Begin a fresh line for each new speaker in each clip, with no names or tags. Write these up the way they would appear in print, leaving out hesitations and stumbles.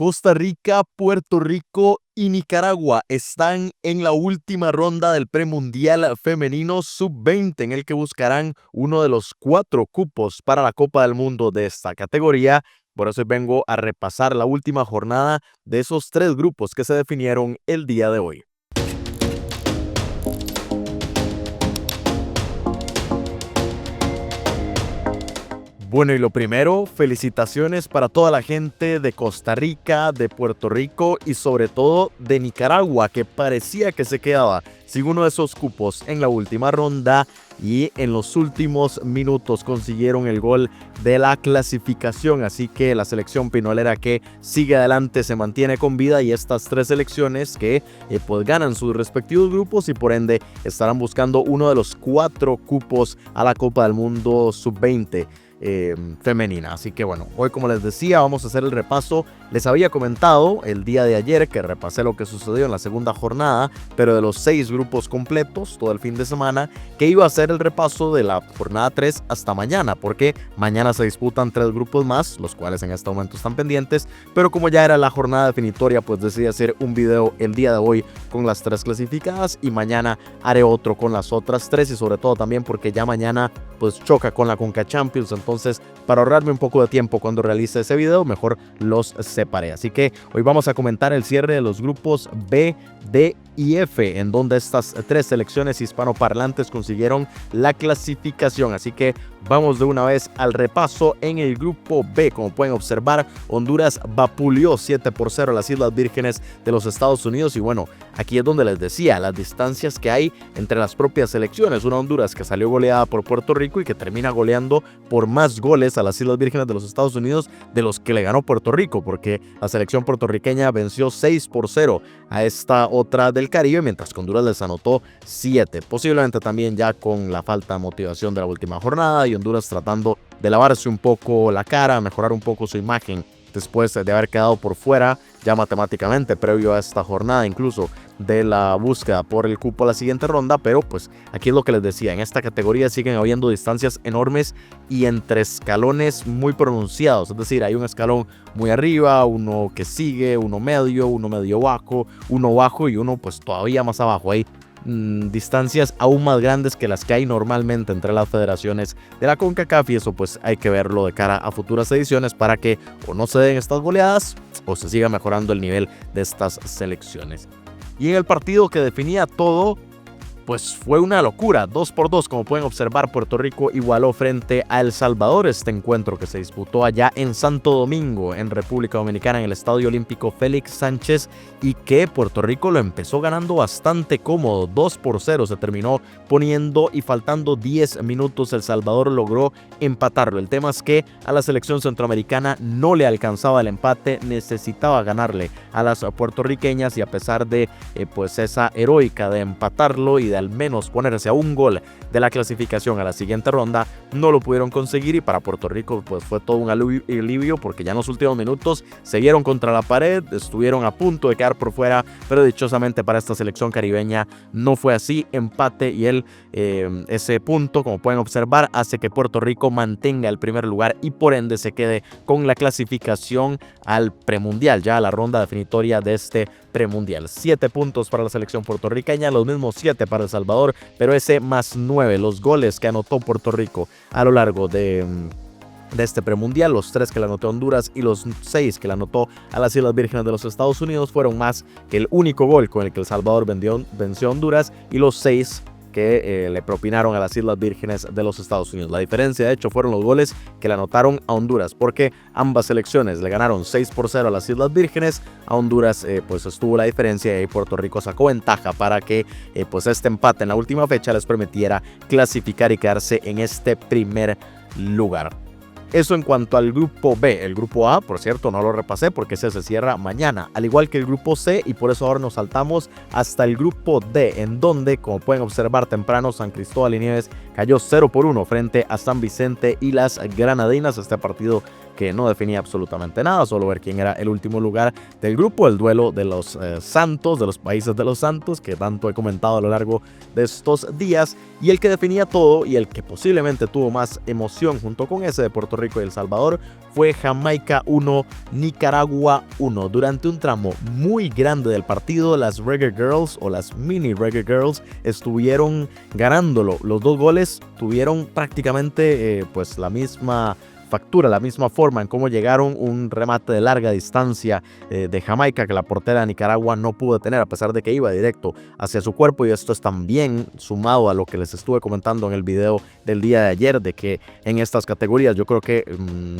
Costa Rica, Puerto Rico y Nicaragua están en la última ronda del premundial femenino sub-20, en el que buscarán uno de los 4 cupos para la Copa del Mundo de esta categoría. Por eso vengo a repasar la última jornada de esos 3 grupos que se definieron el día de hoy. Bueno, y lo primero, felicitaciones para toda la gente de Costa Rica, de Puerto Rico y sobre todo de Nicaragua, que parecía que se quedaba sin uno de esos cupos en la última ronda y en los últimos minutos consiguieron el gol de la clasificación. Así que la selección pinolera que sigue adelante se mantiene con vida, y estas 3 selecciones que pues ganan sus respectivos grupos y por ende estarán buscando uno de los 4 cupos a la Copa del Mundo sub-20. Femenina. Así que bueno, hoy, como les decía, vamos a hacer el repaso. Les había comentado el día de ayer que repasé lo que sucedió en la segunda jornada, pero de los 6 grupos completos todo el fin de semana, que iba a hacer el repaso de la jornada 3 hasta mañana, porque mañana se disputan 3 grupos más, los cuales en este momento están pendientes, pero como ya era la jornada definitoria, pues decidí hacer un video el día de hoy con las 3 clasificadas y mañana haré otro con las otras 3, y sobre todo también porque ya mañana pues choca con la Conca Champions. Entonces, para ahorrarme un poco de tiempo cuando realice ese video, mejor los separé. Así que hoy vamos a comentar el cierre de los grupos B, D y F, en donde estas 3 selecciones hispanoparlantes consiguieron la clasificación. Así que vamos de una vez al repaso. En el grupo B, como pueden observar, Honduras vapuleó 7-0 a las Islas Vírgenes de los Estados Unidos. Y bueno, aquí es donde les decía las distancias que hay entre las propias selecciones. Una Honduras que salió goleada por Puerto Rico y que termina goleando por más goles a las Islas Vírgenes de los Estados Unidos de los que le ganó Puerto Rico, porque la selección puertorriqueña venció 6-0 a esta otra del Caribe, mientras que Honduras les anotó 7, posiblemente también ya con la falta de motivación de la última jornada, y Honduras tratando de lavarse un poco la cara, mejorar un poco su imagen después de haber quedado por fuera ya matemáticamente previo a esta jornada, incluso de la búsqueda por el cupo a la siguiente ronda. Pero pues aquí es lo que les decía, en esta categoría siguen habiendo distancias enormes y entre escalones muy pronunciados, es decir, hay un escalón muy arriba, uno que sigue, uno medio bajo, uno bajo y uno pues todavía más abajo. Hay distancias aún más grandes que las que hay normalmente entre las federaciones de la CONCACAF, y eso pues hay que verlo de cara a futuras ediciones para que o no se den estas goleadas o se siga mejorando el nivel de estas selecciones. Y en el partido que definía todo, pues fue una locura, 2-2, como pueden observar. Puerto Rico igualó frente a El Salvador este encuentro que se disputó allá en Santo Domingo, en República Dominicana, en el Estadio Olímpico Félix Sánchez, y que Puerto Rico lo empezó ganando bastante cómodo, 2-0 se terminó poniendo, y faltando 10 minutos El Salvador logró empatarlo. El tema es que a la selección centroamericana no le alcanzaba el empate, necesitaba ganarle a las puertorriqueñas, y a pesar de pues esa heroica de empatarlo y de al menos ponerse a un gol de la clasificación a la siguiente ronda, no lo pudieron conseguir. Y para Puerto Rico pues fue todo un alivio, porque ya en los últimos minutos se vieron contra la pared, estuvieron a punto de quedar por fuera, pero dichosamente para esta selección caribeña no fue así. Empate, y ese punto, como pueden observar, hace que Puerto Rico mantenga el primer lugar y por ende se quede con la clasificación al premundial, ya a la ronda definitoria de este premundial. 7 puntos para la selección puertorriqueña, los mismos 7 para El Salvador, pero ese más 9, los goles que anotó Puerto Rico a lo largo de este premundial, los 3 que le anotó Honduras y los 6 que le anotó a las Islas Vírgenes de los Estados Unidos, fueron más que el único gol con el que El Salvador venció a Honduras y los 6 que le propinaron a las Islas Vírgenes de los Estados Unidos. La diferencia, de hecho, fueron los goles que le anotaron a Honduras, porque ambas selecciones le ganaron 6-0 a las Islas Vírgenes. A Honduras pues estuvo la diferencia, y Puerto Rico sacó ventaja para que pues este empate en la última fecha les permitiera clasificar y quedarse en este primer lugar. Eso en cuanto al grupo B. El grupo A, por cierto, no lo repasé porque ese se cierra mañana, al igual que el grupo C, y por eso ahora nos saltamos hasta el grupo D, en donde, como pueden observar temprano, San Cristóbal y Nieves cayó 0-1 frente a San Vicente y las Granadinas. Este partido que no definía absolutamente nada, solo ver quién era el último lugar del grupo, el duelo de los Santos, de los países de los Santos, que tanto he comentado a lo largo de estos días, y el que definía todo y el que posiblemente tuvo más emoción junto con ese de Puerto Rico y El Salvador fue Jamaica 1, Nicaragua 1. Durante un tramo muy grande del partido, las Reggae Girls o las mini Reggae Girls estuvieron ganándolo. Los dos goles tuvieron prácticamente pues la misma factura, la misma forma en cómo llegaron, un remate de larga distancia de Jamaica que la portera de Nicaragua no pudo detener a pesar de que iba directo hacia su cuerpo, y esto es también sumado a lo que les estuve comentando en el video del día de ayer, de que en estas categorías yo creo que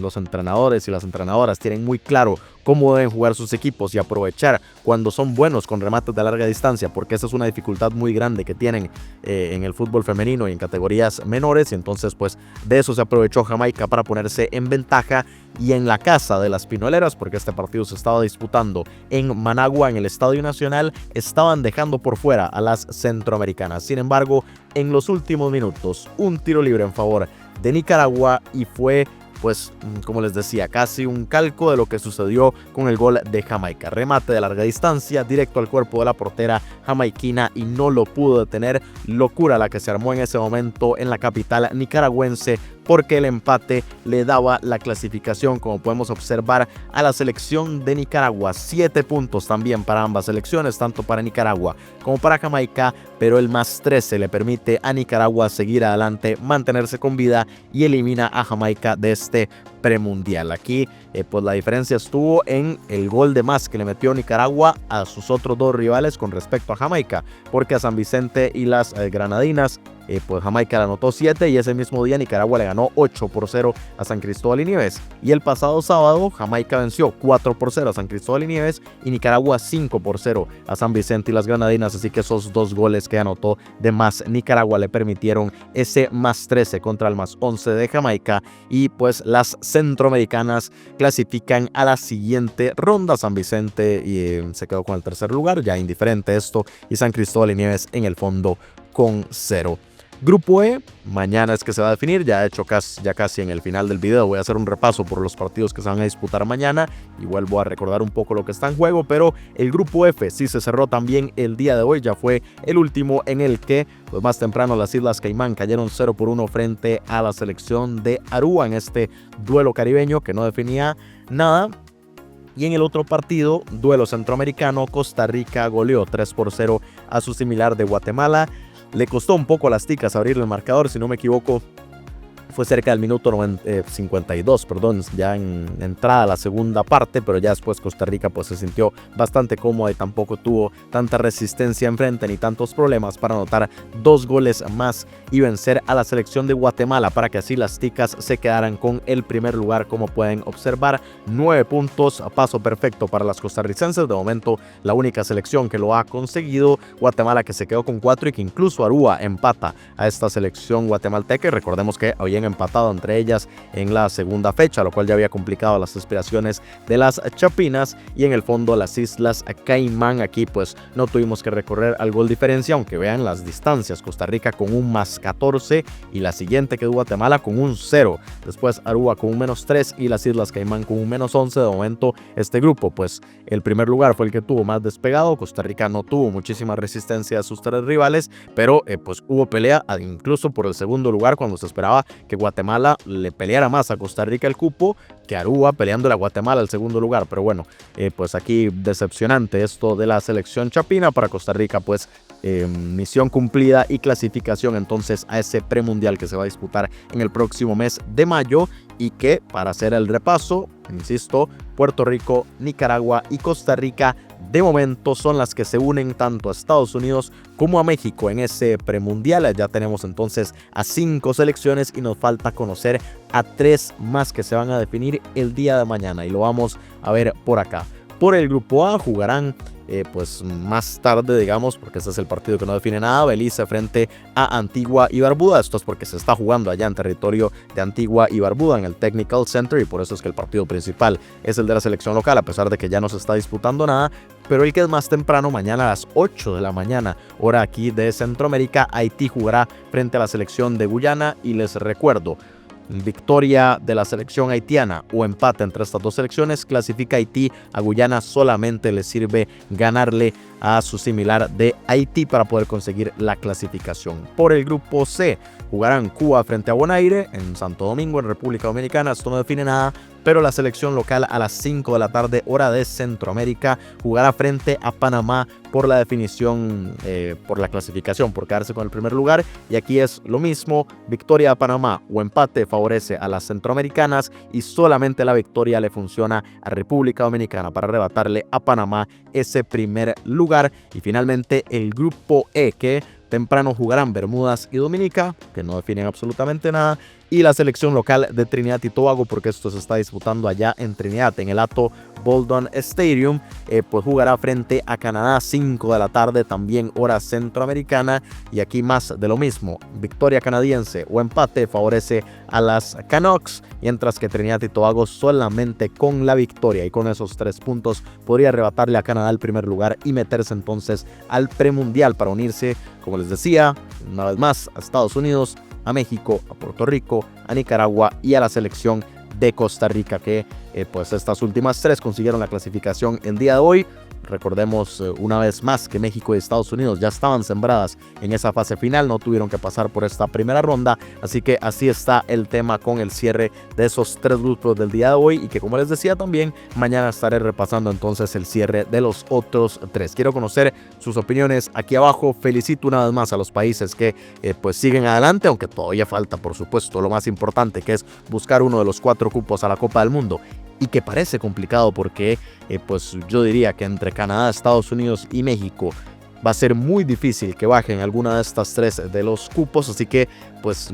los entrenadores y las entrenadoras tienen muy claro cómo deben jugar sus equipos y aprovechar cuando son buenos con remates de larga distancia, porque esa es una dificultad muy grande que tienen en el fútbol femenino y en categorías menores, y entonces pues de eso se aprovechó Jamaica para ponerse en ventaja y en la casa de las Pinoleras, porque este partido se estaba disputando en Managua, en el Estadio Nacional, estaban dejando por fuera a las centroamericanas. Sin embargo, en los últimos minutos, un tiro libre en favor de Nicaragua y fue, pues, como les decía, casi un calco de lo que sucedió con el gol de Jamaica. Remate de larga distancia, directo al cuerpo de la portera jamaiquina y no lo pudo detener. Locura la que se armó en ese momento en la capital nicaragüense, porque el empate le daba la clasificación, como podemos observar, a la selección de Nicaragua. 7 puntos también para ambas selecciones, tanto para Nicaragua como para Jamaica, pero el más 13 le permite a Nicaragua seguir adelante, mantenerse con vida y elimina a Jamaica de este premundial. Aquí pues la diferencia estuvo en el gol de más que le metió Nicaragua a sus otros dos rivales con respecto a Jamaica, porque a San Vicente y las Granadinas pues Jamaica le anotó 7 y ese mismo día Nicaragua le ganó 8-0 a San Cristóbal y Nieves. Y el pasado sábado Jamaica venció 4-0 a San Cristóbal y Nieves y Nicaragua 5-0 a San Vicente y las Granadinas. Así que esos dos goles que anotó de más Nicaragua le permitieron ese más 13 contra el más 11 de Jamaica, y pues las centroamericanas clasifican a la siguiente ronda. San Vicente se quedó con el tercer lugar, ya indiferente esto, y San Cristóbal y Nieves en el fondo con 0. Grupo E, mañana es que se va a definir, ya he hecho casi en el final del video voy a hacer un repaso por los partidos que se van a disputar mañana y vuelvo a recordar un poco lo que está en juego, pero el grupo F sí se cerró también el día de hoy, ya fue el último en el que pues más temprano las Islas Caimán cayeron 0-1 frente a la selección de Aruba en este duelo caribeño que no definía nada. Y en el otro partido, duelo centroamericano, Costa Rica goleó 3-0 a su similar de Guatemala. Le costó un poco a las ticas abrir el marcador, si no me equivoco, fue cerca del minuto 52, ya en entrada a la segunda parte, pero ya después Costa Rica pues se sintió bastante cómoda y tampoco tuvo tanta resistencia enfrente ni tantos problemas para anotar 2 goles más y vencer a la selección de Guatemala para que así las ticas se quedaran con el primer lugar. Como pueden observar, 9 puntos, paso perfecto para las costarricenses, de momento la única selección que lo ha conseguido. Guatemala que se quedó con 4 y que incluso Aruba empata a esta selección guatemalteca, y recordemos que habían empatado entre ellas en la segunda fecha, lo cual ya había complicado las aspiraciones de las chapinas. Y en el fondo las Islas Caimán, aquí pues no tuvimos que recorrer al gol diferencia, aunque vean las distancias, Costa Rica con un más 14 y la siguiente quedó Guatemala con un 0, después Aruba con un menos 3 y las Islas Caimán con un menos 11. De momento este grupo pues el primer lugar fue el que tuvo más despegado. Costa Rica no tuvo muchísima resistencia a sus 3 rivales, pero pues hubo pelea incluso por el segundo lugar, cuando se esperaba que Guatemala le peleara más a Costa Rica el cupo que Aruba peleándole a Guatemala el segundo lugar. Pero bueno, pues aquí decepcionante esto de la selección chapina. Para Costa Rica pues misión cumplida y clasificación entonces a ese premundial que se va a disputar en el próximo mes de mayo, y que, para hacer el repaso, insisto, Puerto Rico, Nicaragua y Costa Rica de momento son las que se unen tanto a Estados Unidos como a México en ese premundial. Ya tenemos entonces a 5 selecciones y nos falta conocer a 3 más que se van a definir el día de mañana, y lo vamos a ver por acá. Por el grupo A jugarán pues más tarde, digamos, porque este es el partido que no define nada, Belice frente a Antigua y Barbuda. Esto es porque se está jugando allá en territorio de Antigua y Barbuda en el Technical Center, y por eso es que el partido principal es el de la selección local, a pesar de que ya no se está disputando nada. Pero el que es más temprano, mañana a las 8 de la mañana, hora aquí de Centroamérica, Haití jugará frente a la selección de Guyana. Y les recuerdo, victoria de la selección haitiana o empate entre estas dos selecciones, clasifica Haití. A Guyana solamente le sirve ganarle a su similar de Haití para poder conseguir la clasificación. Por el grupo C, jugarán Cuba frente a Bonaire en Santo Domingo, en República Dominicana. Esto no define nada, pero la selección local a las 5 de la tarde, hora de Centroamérica, jugará frente a Panamá por la definición, por la clasificación, por quedarse con el primer lugar. Y aquí es lo mismo, victoria a Panamá o empate favorece a las centroamericanas y solamente la victoria le funciona a República Dominicana para arrebatarle a Panamá ese primer lugar. Y finalmente el grupo E, que temprano jugarán Bermudas y Dominica, que no definen absolutamente nada, y la selección local de Trinidad y Tobago, porque esto se está disputando allá en Trinidad, en el Ato Boldon Stadium, pues jugará frente a Canadá 5 de la tarde, también hora centroamericana. Y aquí más de lo mismo, victoria canadiense o empate favorece a las Canucks, mientras que Trinidad y Tobago solamente con la victoria y con esos 3 puntos podría arrebatarle a Canadá el primer lugar y meterse entonces al premundial para unirse, como les decía, una vez más a Estados Unidos, a México, a Puerto Rico, a Nicaragua y a la selección de Costa Rica, que pues estas últimas 3 consiguieron la clasificación el día de hoy. Recordemos una vez más que México y Estados Unidos ya estaban sembradas en esa fase final, no tuvieron que pasar por esta primera ronda, así que así está el tema con el cierre de esos 3 grupos del día de hoy, y que, como les decía, también mañana estaré repasando entonces el cierre de los otros 3. Quiero conocer sus opiniones aquí abajo. Felicito una vez más a los países que pues siguen adelante, aunque todavía falta, por supuesto, lo más importante, que es buscar uno de los 4 cupos a la Copa del Mundo, y que parece complicado porque pues yo diría que entre Canadá, Estados Unidos y México va a ser muy difícil que bajen alguna de estas 3 de los cupos, así que pues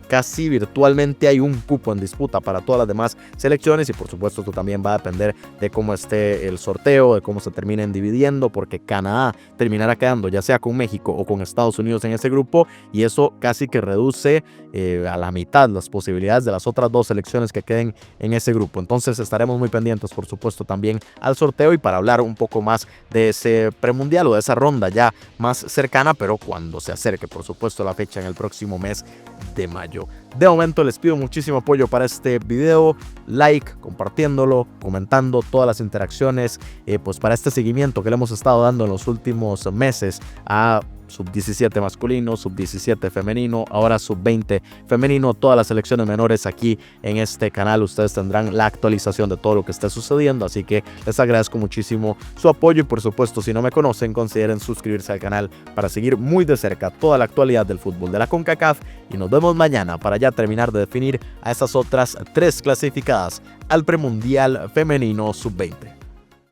casi virtualmente hay un cupo en disputa para todas las demás selecciones. Y por supuesto esto también va a depender de cómo esté el sorteo, de cómo se terminen dividiendo, porque Canadá terminará quedando ya sea con México o con Estados Unidos en ese grupo, y eso casi que reduce a la mitad las posibilidades de las otras 2 selecciones que queden en ese grupo. Entonces estaremos muy pendientes, por supuesto, también al sorteo, y para hablar un poco más de ese premundial o de esa ronda ya más cercana, pero cuando se acerque, por supuesto, la fecha en el próximo mes de mayo. De momento les pido muchísimo apoyo para este video, like, compartiéndolo, comentando todas las interacciones, pues para este seguimiento que le hemos estado dando en los últimos meses a sub-17 masculino, sub-17 femenino, ahora sub-20 femenino, todas las selecciones menores aquí en este canal. Ustedes tendrán la actualización de todo lo que esté sucediendo, así que les agradezco muchísimo su apoyo, y por supuesto, si no me conocen, consideren suscribirse al canal para seguir muy de cerca toda la actualidad del fútbol de la CONCACAF, y nos vemos mañana para ya terminar de definir a esas otras 3 clasificadas al premundial femenino sub-20.